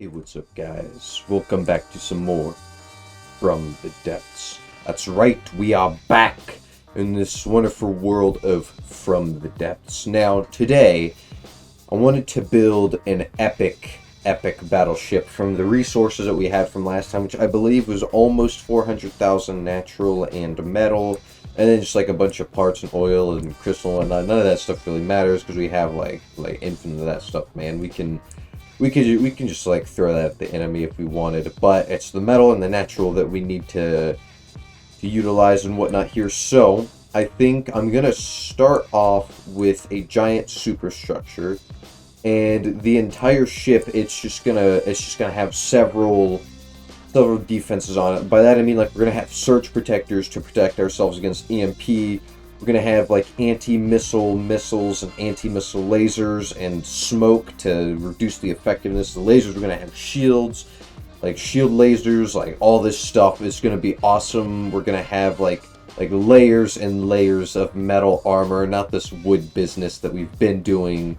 Hey, what's up, guys? Welcome back to some more From the Depths. That's right, we are back in this wonderful world of From the Depths. Now, today, I wanted to build an epic battleship from the resources that we had from last time, which I believe was almost 400,000 natural and metal, and then just like a bunch of parts and oil and crystal and whatnot. None of that stuff really matters because we have like infinite of that stuff, man. We can just like throw that at the enemy if we wanted, but it's the metal and the natural that we need to utilize and whatnot here. So I think I'm gonna start off with a giant superstructure, and the entire ship it's just gonna have several defenses on it. By that I mean like we're gonna have surge protectors to protect ourselves against EMP. We're going to have like anti-missile missiles and anti-missile lasers and smoke to reduce the effectiveness of the lasers. We're going to have shields, like shield lasers, like all this stuff is going to be awesome. We're going to have like layers and layers of metal armor, not this wood business that we've been doing.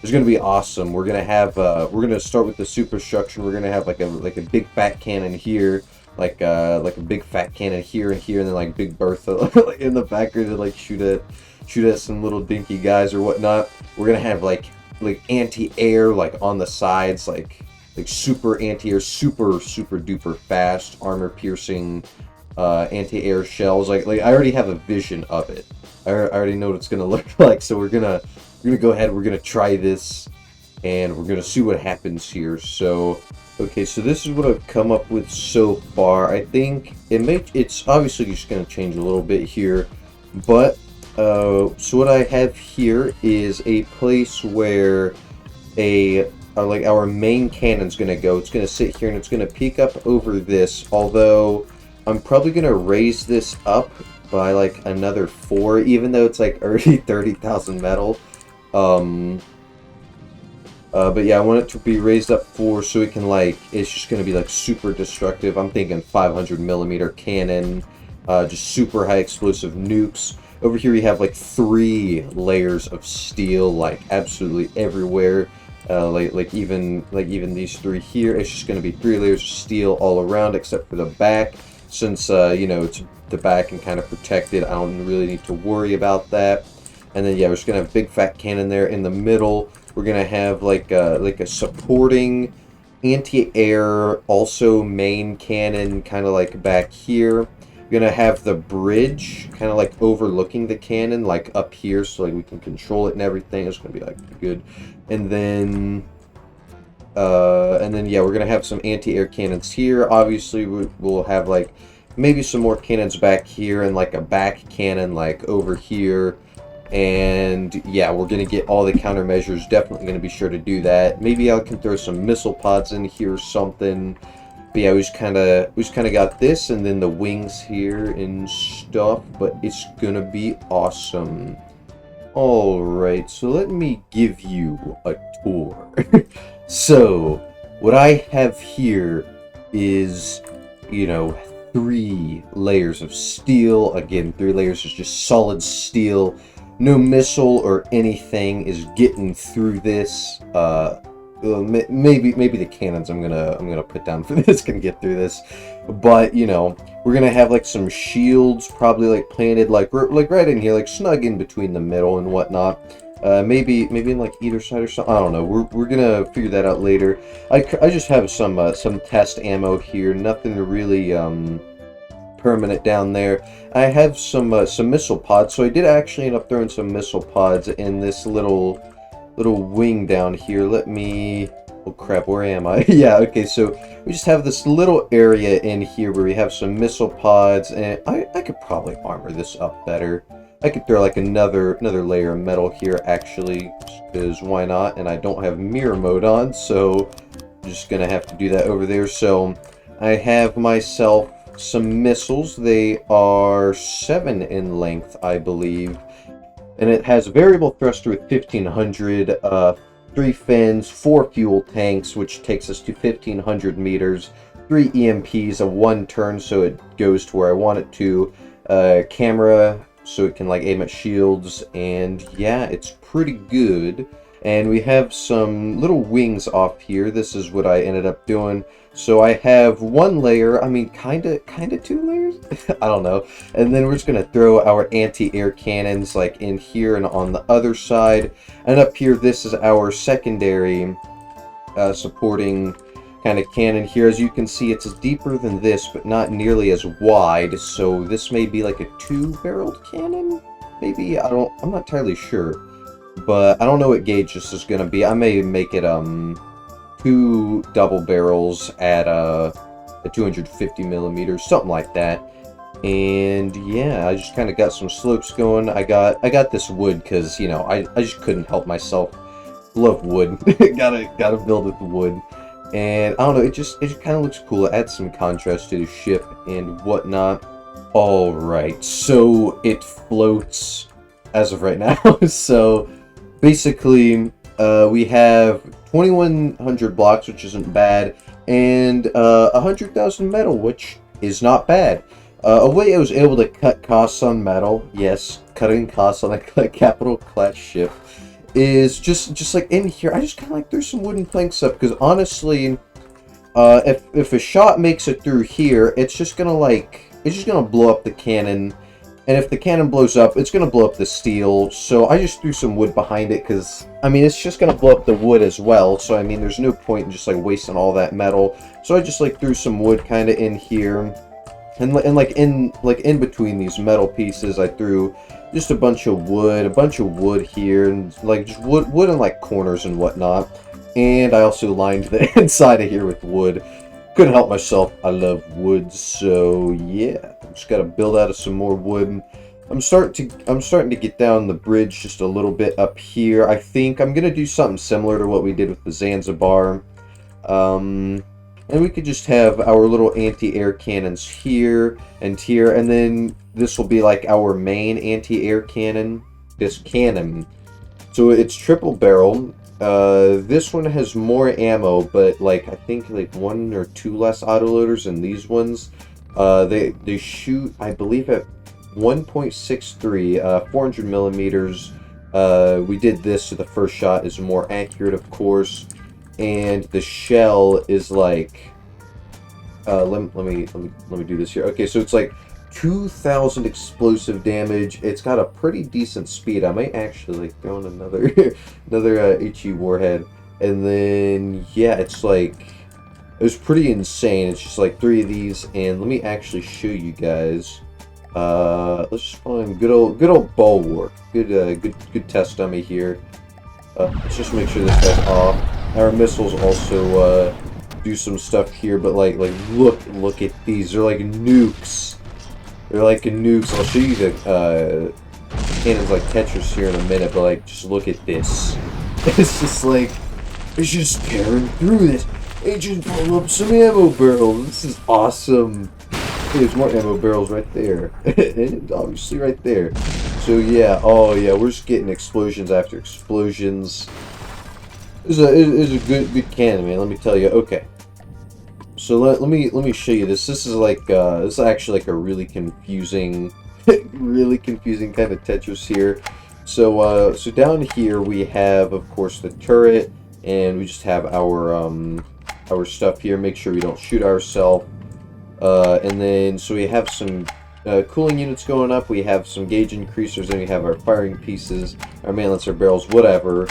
It's going to be awesome. We're going to have we're going to start with the superstructure. We're going to have like a big fat cannon here. Like a big fat cannon here and here, and then like Big Bertha in the background to like shoot at some little dinky guys or whatnot. We're gonna have like anti-air like on the sides, like super anti-air, super duper fast armor piercing anti-air shells. Like I already have a vision of it. I already know what it's gonna look like. So we're gonna go ahead. We're gonna try this, and we're gonna see what happens here. So. Okay, so this is what I've come up with so far. I think it's obviously just going to change a little bit here, but so what I have here is a place where like our main cannon's going to go. It's going to sit here and it's going to peek up over this, although I'm probably going to raise this up by like another 4, even though it's like already 30,000 metal. But yeah, I want it to be raised up 4 so it can it's just going to be like super destructive. I'm thinking 500mm cannon, just super high explosive nukes. Over here we have like 3 layers of steel, like absolutely everywhere. Like even these 3 here, it's just going to be 3 layers of steel all around except for the back. Since you know, it's the back and kind of protected, I don't really need to worry about that. And then yeah, we're just going to have a big fat cannon there in the middle. We're gonna have like a supporting anti-air, also main cannon, kind of like back here. We're gonna have the bridge kind of like overlooking the cannon, like up here, so like we can control it and everything. It's gonna be like good. And then yeah, we're gonna have some anti-air cannons here. Obviously, we'll have like maybe some more cannons back here and like a back cannon like over here. And yeah, we're gonna get all the countermeasures. Definitely gonna be sure to do that. Maybe I can throw some missile pods in here or something. But yeah, we just kind of got this, and then the wings here and stuff. But it's gonna be awesome. All right, so let me give you a tour. So what I have here is, you know, 3 layers of steel. Again, 3 layers is just solid steel. No missile or anything is getting through this. Maybe the cannons I'm gonna put down for this can get through this, but you know, we're gonna have like some shields probably like planted like right in here, like snug in between the middle and whatnot. Maybe in like either side or something. I don't know. We're gonna figure that out later. I just have some test ammo here. Nothing really permanent down there. I have some missile pods, so I did actually end up throwing some missile pods in this little wing down here. Let me, oh crap, where am I? Yeah, okay, so we just have this little area in here where we have some missile pods, and I could probably armor this up better. I could throw like another layer of metal here actually, because why not? And I don't have mirror mode on, so I'm just gonna have to do that over there. So I have myself some missiles. They are 7 in length, I believe, and it has variable thruster with 1500, 3 fins, 4 fuel tanks, which takes us to 1500 meters, 3 EMPs, a 1 turn so it goes to where I want it to, camera so it can like aim at shields, and yeah, it's pretty good. And we have some little wings off here. This is what I ended up doing. So I have one layer, I mean, kinda two layers? I don't know. And then we're just gonna throw our anti-air cannons like in here and on the other side. And up here, this is our secondary supporting kind of cannon here. As you can see, it's deeper than this, but not nearly as wide. So this may be like a 2-barreled cannon? Maybe? I'm not entirely sure. But I don't know what gauge this is going to be. I may make it 2 double barrels at a 250 millimeters, something like that. And yeah, I just kind of got some slopes going. I got this wood because, you know, I just couldn't help myself. Love wood. gotta build with wood. And I don't know, it just kind of looks cool. It adds some contrast to the ship and whatnot. All right, so it floats as of right now. So basically, we have 2,100 blocks, which isn't bad, and 100,000 metal, which is not bad. A way I was able to cut costs on metal, yes, cutting costs on a capital class ship, is just like in here. I just kind of like threw some wooden planks up because honestly, if a shot makes it through here, it's just gonna blow up the cannon. And if the cannon blows up, it's going to blow up the steel. So I just threw some wood behind it because, I mean, it's just going to blow up the wood as well. So, I mean, there's no point in just, like, wasting all that metal. So I just, like, threw some wood kind of in here. And like, in between these metal pieces, I threw just a bunch of wood here. And, like, just wood in, like, corners and whatnot. And I also lined the inside of here with wood. Couldn't help myself. I love wood. So, yeah. Just got to build out of some more wood. I'm starting to get down the bridge just a little bit up here. I think I'm gonna do something similar to what we did with the Zanzibar, and we could just have our little anti-air cannons here and here, and then this will be like our main anti-air cannon. This cannon, so it's triple barrel. This one has more ammo, but like I think like 1 or 2 less autoloaders than these ones. They shoot, I believe, at 1.63, 400 millimeters. We did this, so the first shot is more accurate, of course, and the shell is like, let me do this here. Okay, so it's like 2,000 explosive damage. It's got a pretty decent speed. I might actually like throw in another HE warhead, and then yeah, it's like. It was pretty insane. It's just like 3 of these, and let me actually show you guys. Let's just find good old bulwark. Good test dummy here. Let's just make sure this guy's off. Our missiles also do some stuff here, but like look at these. They're like nukes. They're like nukes. I'll show you the cannons like Tetris here in a minute, but like just look at this. It's just like it's just tearing through this. It just blew up some ammo barrels. This is awesome. Hey, there's more ammo barrels right there. And obviously right there. So yeah, oh yeah, we're just getting explosions after explosions. This is a good cannon, man. Let me tell you. Okay. So let me show you this. This is like this is actually like a really confusing, really confusing kind of Tetris here. So so down here we have, of course, the turret, and we just have our stuff here. Make sure we don't shoot ourselves. And then, so we have some cooling units going up. We have some gauge increasers, and we have our firing pieces, our mantlets, our barrels, whatever.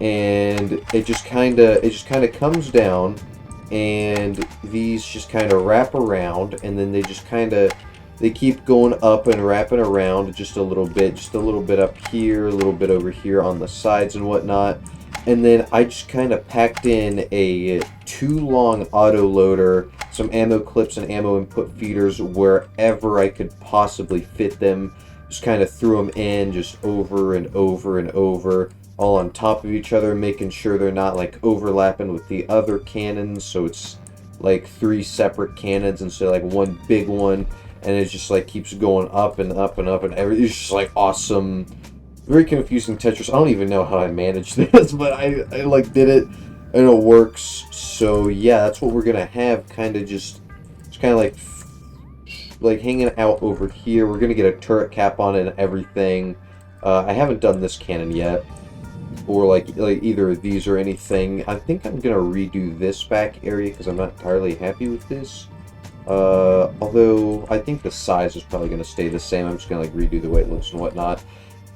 And it just kind of comes down, and these just kind of wrap around, and then they keep going up and wrapping around just a little bit up here, a little bit over here on the sides and whatnot. And then I just kind of packed in a 2-long autoloader, some ammo clips and ammo input feeders wherever I could possibly fit them. Just kind of threw them in just over and over and over, all on top of each other, making sure they're not like overlapping with the other cannons. So it's like 3 separate cannons instead of like one big one. And it just like keeps going up and up and up, and it's just like awesome. Very confusing Tetris. I don't even know how I managed this, but I like did it, and it works. So yeah, that's what we're gonna have. Kind of just kind of like hanging out over here. We're gonna get a turret cap on it and everything. I haven't done this cannon yet, or like either of these or anything. I think I'm gonna redo this back area because I'm not entirely happy with this. Although I think the size is probably gonna stay the same. I'm just gonna like redo the way it looks and whatnot.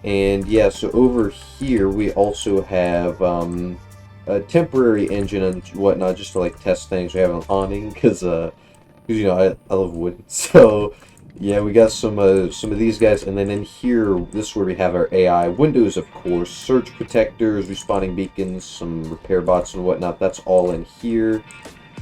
And yeah, so over here we also have a temporary engine and whatnot, just to like test things. We have an awning because you know I love wood. So yeah, we got some of these guys, and then in here, this is where we have our AI windows, of course, surge protectors, respawning beacons, some repair bots and whatnot. That's all in here.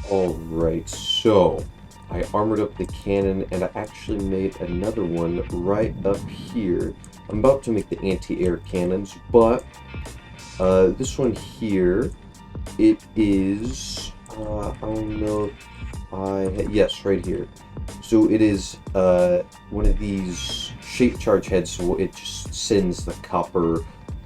All right, so I armored up the cannon, and I actually made another one right up here. I'm about to make the anti-air cannons, but this one here, it is I don't know if yes, right here. So it is one of these shape charge heads, so it just sends the copper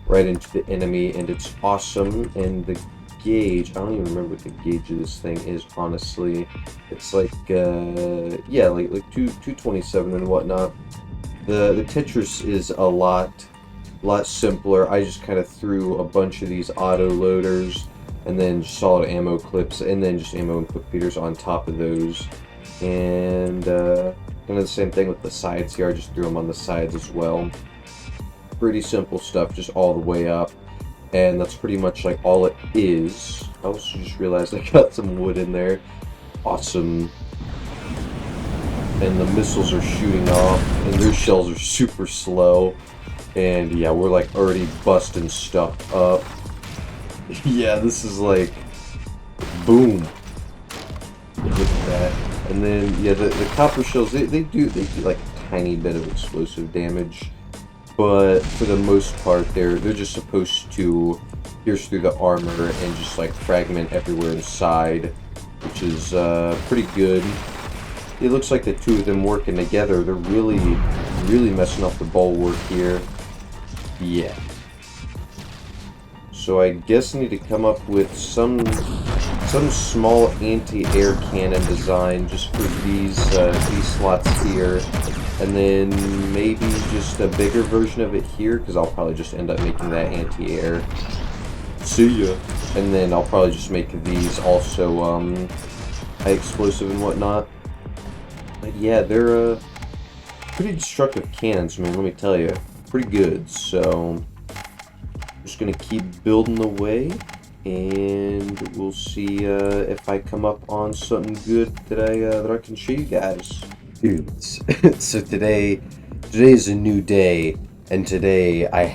right into the enemy, and it's awesome. And the gauge, I don't even remember what the gauge of this thing is, honestly. It's like yeah, like 227 and whatnot. The Tetris is a lot simpler. I just kind of threw a bunch of these auto loaders and then solid ammo clips, and then just ammo input feeders on top of those. And kind of the same thing with the sides here. I just threw them on the sides as well. Pretty simple stuff, just all the way up. And that's pretty much like all it is. I also just realized I got some wood in there. Awesome. And the missiles are shooting off, and their shells are super slow. And yeah, we're like already busting stuff up. Yeah, this is like boom. Look at that. And then yeah, the copper shells, they do like a tiny bit of explosive damage, but for the most part they're just supposed to pierce through the armor and just like fragment everywhere inside, which is pretty good. It looks like the two of them working together, they're really messing up the bulwark here. Yeah. So I guess I need to come up with some small anti-air cannon design just for these slots here, and then maybe just a bigger version of it here, because I'll probably just end up making that anti-air. See ya. And then I'll probably just make these also high explosive and whatnot. But yeah, they're pretty destructive cannons, man, let me tell you. Pretty good, so I'm just gonna keep building away, and we'll see if I come up on something good that I can show you guys. Dudes, so today is a new day, and today I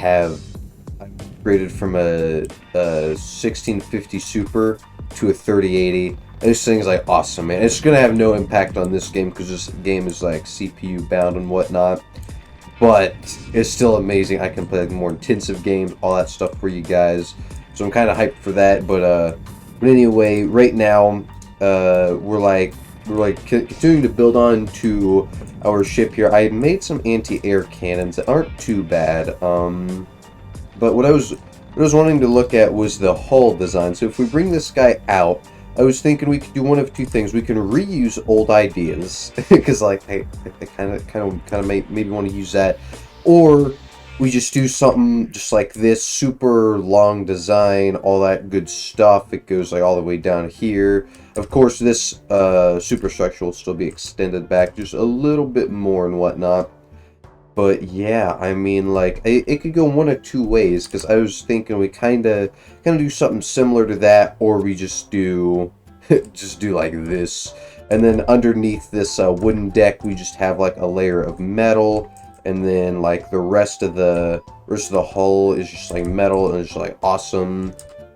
upgraded from a 1650 Super to a 3080. This thing's like awesome, man. It's gonna have no impact on this game because this game is like CPU bound and whatnot, but it's still amazing. I can play like more intensive games, all that stuff for you guys. So I'm kind of hyped for that. But anyway, right now we're like continuing to build on to our ship here. I made some anti-air cannons that aren't too bad. But what I was wanting to look at was the hull design. So if we bring this guy out, I was thinking we could do one of two things. We can reuse old ideas because like I kind of maybe want to use that, or we just do something just like this, super long design, all that good stuff. It goes like all the way down here. Of course, this superstructure will still be extended back just a little bit more and whatnot. But yeah, I mean, like it could go one of two ways, because I was thinking we kind of do something similar to that, or we just do like this, and then underneath this wooden deck we just have like a layer of metal, and then like the rest of the hull is just like metal, and it's just like awesome.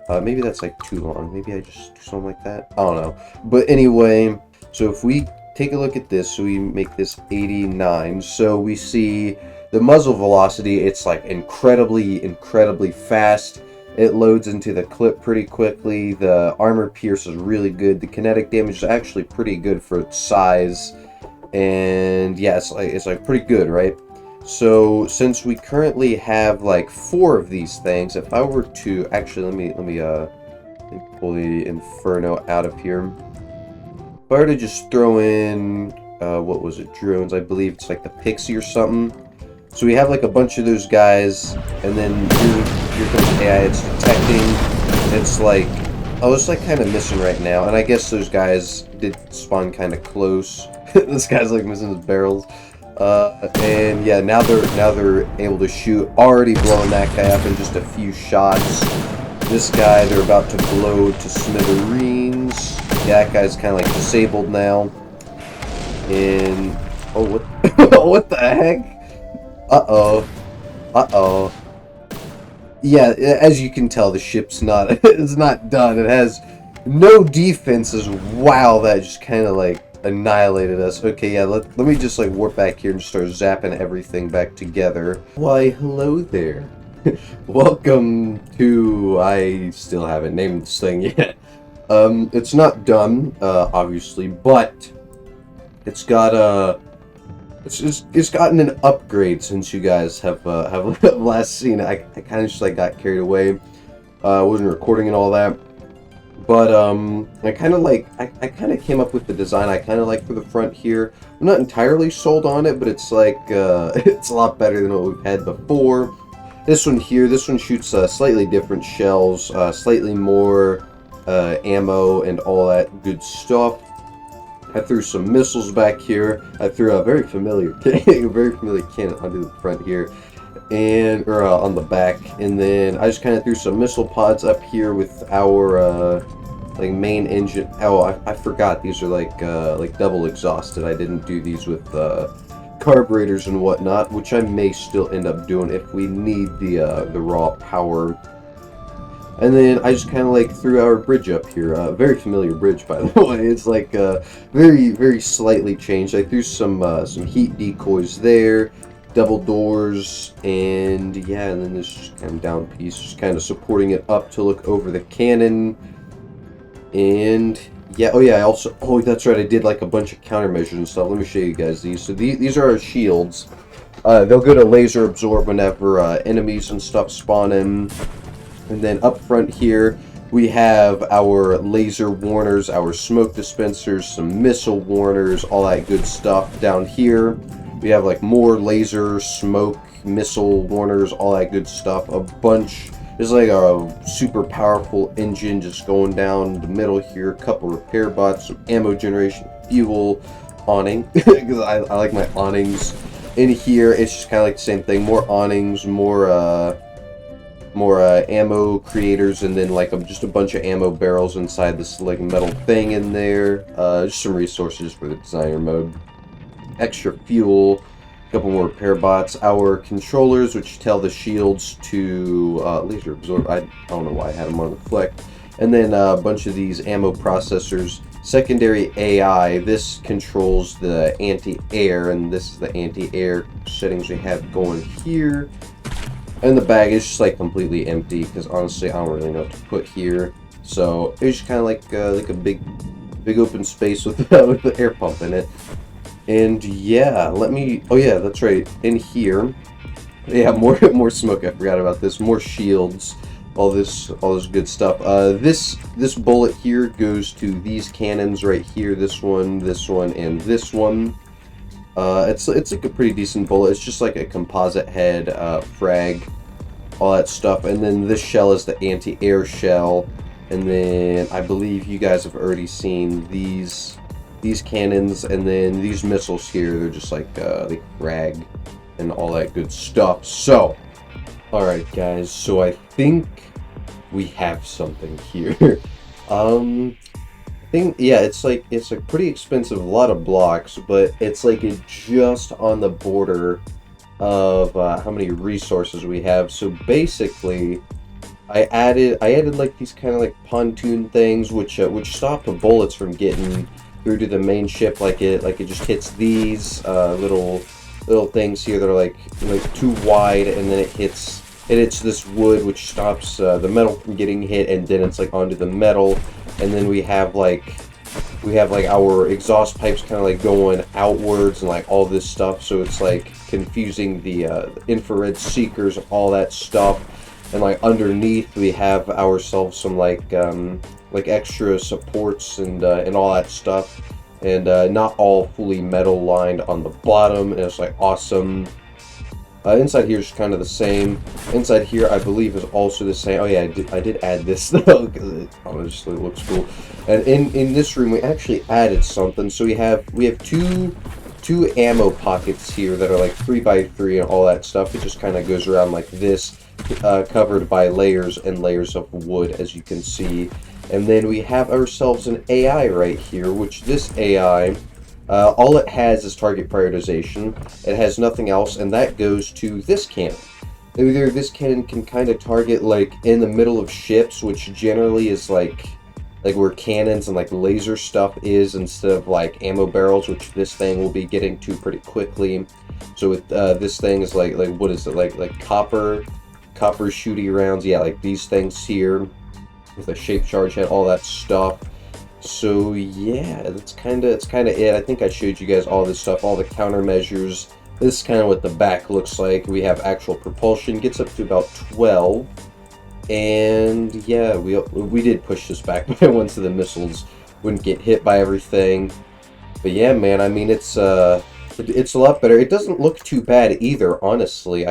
Maybe that's like too long. Maybe I just do something like that. I don't know. But anyway, so if we take a look at this, so we make this 89, so we see the muzzle velocity, it's like incredibly fast. It loads into the clip pretty quickly. The armor pierce is really good. The kinetic damage is actually pretty good for its size, and yeah, it's like pretty good, right? So since we currently have like 4 of these things, if I were to actually let me pull the Inferno out of here. If I were to just throw in, what was it, drones, I believe it's like the Pixie or something. So we have like a bunch of those guys, and then here comes AI. It's detecting. It's like, oh, it's like kind of missing right now. And I guess those guys did spawn kind of close. This guy's like missing his barrels. And yeah, now they're able to shoot. Already blowing that guy up in just a few shots. This guy, they're about to blow to smithereens. Yeah, that guy's kind of like disabled now. And oh, what? What the heck? Uh-oh. Yeah, as you can tell, the ship's not it's not done. It has no defenses. Wow, that just kind of like annihilated us. Okay, yeah, let me just like warp back here and start zapping everything back together. Why, hello there. Welcome to... I still haven't named this thing yet. It's not done, obviously, but it's got it's gotten an upgrade since you guys have last seen it. I kind of just like got carried away. I wasn't recording and all that. But I kind of came up with the design I kind of like for the front here. I'm not entirely sold on it, but it's like it's a lot better than what we've had before. This one here, this one shoots slightly different shells, slightly more ammo and all that good stuff. I threw some missiles back here. I threw a very familiar cannon onto the front here, or on the back, and then I just kind of threw some missile pods up here with our like main engine. Oh, I forgot these are like double exhausted. I didn't do these with carburetors and whatnot, which I may still end up doing if we need the raw power. And then I just kind of like threw our bridge up here. Very familiar bridge, by the way. It's like very slightly changed. I threw some heat decoys there, double doors, and yeah, and then this just kind of down piece, just kind of supporting it up to look over the cannon. And yeah, oh yeah, that's right, I did like a bunch of countermeasures and stuff. Let me show you guys these. So these are our shields. They'll go to laser absorb whenever enemies and stuff spawn in. And then up front here, we have our laser warners, our smoke dispensers, some missile warners, all that good stuff. Down here, we have like more laser, smoke, missile warners, all that good stuff. A bunch. There's like a super powerful engine just going down the middle here. A couple repair bots, some ammo generation, fuel, awning, because I like my awnings. In here, it's just kind of like the same thing. More awnings, more ammo creators, and then like just a bunch of ammo barrels inside this like metal thing in there. Just some resources for the designer mode. Extra fuel, a couple more repair bots. Our controllers, which tell the shields to laser absorb. I don't know why I had them on deflect. And then a bunch of these ammo processors. Secondary AI, this controls the anti-air, and this is the anti-air settings we have going here. And the bag is just like completely empty because honestly I don't really know what to put here. So it's just kind of like a big open space with the air pump in it. And yeah, oh yeah, that's right. In here, yeah, more smoke. I forgot about this. More shields. All this good stuff. This bullet here goes to these cannons right here. This one, and this one. It's like a pretty decent bullet. It's just like a composite head, frag, all that stuff. And then this shell is the anti-air shell. And then I believe you guys have already seen these cannons, and then these missiles here. They're just like frag and all that good stuff. So, all right, guys. So I think we have something here. Yeah, it's like pretty expensive, a lot of blocks, but it's like just on the border of how many resources we have. So basically, I added like these kind of like pontoon things, which stop the bullets from getting through to the main ship. Like it just hits these little things here that are like too wide, and then it hits this wood, which stops the metal from getting hit, and then it's like onto the metal. And then we have like our exhaust pipes kind of like going outwards and like all this stuff, so it's like confusing the infrared seekers, all that stuff. And like underneath we have ourselves some like extra supports and all that stuff, and not all fully metal lined on the bottom, and it's like awesome. Inside here is kind of the same. Inside here, I believe, is also the same. Oh yeah, I did add this though, because it honestly looks cool. And in this room, we actually added something. So we have two ammo pockets here that are like 3x3 and all that stuff. It just kind of goes around like this, covered by layers and layers of wood, as you can see. And then we have ourselves an AI right here, which this AI, all it has is target prioritization. It has nothing else, and that goes to this cannon. Either this cannon can kind of target like in the middle of ships, which generally is like where cannons and like laser stuff is, instead of like ammo barrels, which this thing will be getting to pretty quickly. So with this thing is like what is it, like copper shooty rounds, yeah, like these things here with a shape charge head, all that stuff. So yeah, it's kind of it. I think I showed you guys all this stuff, all the countermeasures. This is kind of what the back looks like. We have actual propulsion, gets up to about 12. And yeah, we did push this back by one so the missiles wouldn't get hit by everything. But yeah, man, I mean, it's a lot better. It doesn't look too bad either, honestly.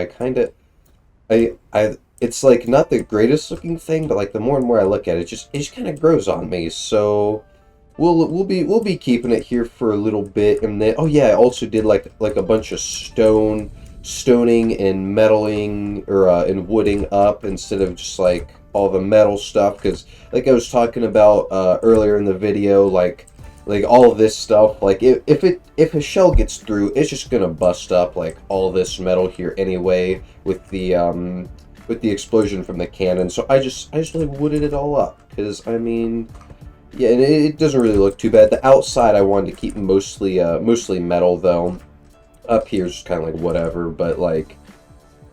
It's like not the greatest looking thing, but like the more and more I look at it, it just kind of grows on me. So we'll be keeping it here for a little bit, and then oh yeah, I also did like a bunch of stoning and metaling or and wooding up instead of just like all the metal stuff, because like I was talking about earlier in the video, like all of this stuff, like if a shell gets through, it's just gonna bust up like all this metal here anyway with the explosion from the cannon. So I just really wooded it all up, because I mean, yeah, and it doesn't really look too bad. The outside I wanted to keep mostly metal though. Up here is just kind of like whatever, but like,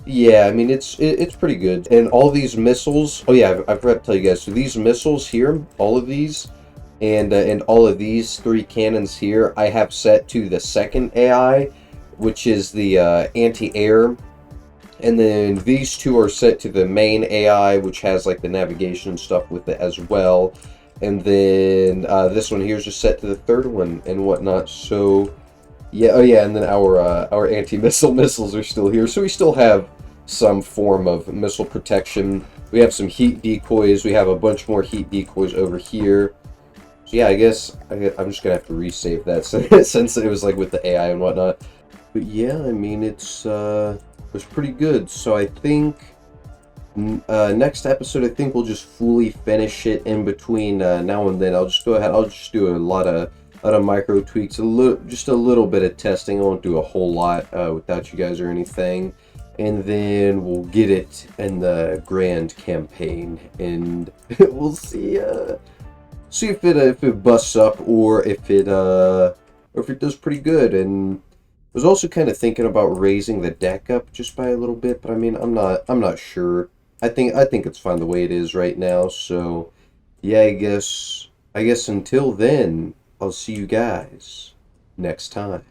yeah, I mean it's pretty good. And all these missiles, oh yeah, I forgot to tell you guys. So these missiles here, all of these, and all of these 3 cannons here, I have set to the second AI, which is the anti-air. And then these 2 are set to the main AI, which has like the navigation stuff with it as well. And then this one here is just set to the third one and whatnot. So yeah, oh yeah, and then our anti-missile missiles are still here. So we still have some form of missile protection. We have some heat decoys. We have a bunch more heat decoys over here. So yeah, I guess I'm just gonna have to resave that since it was like with the AI and whatnot. But yeah, I mean it was pretty good. So I think next episode, I think we'll just fully finish it. In between now and then, I'll just go ahead. I'll just do a lot of micro tweaks, just a little bit of testing. I won't do a whole lot without you guys or anything, and then we'll get it in the grand campaign, and we'll see if it busts up, or if it does pretty good. And I was also kind of thinking about raising the deck up just by a little bit, but I mean, I'm not sure. I think it's fine the way it is right now. So yeah, I guess until then, I'll see you guys next time.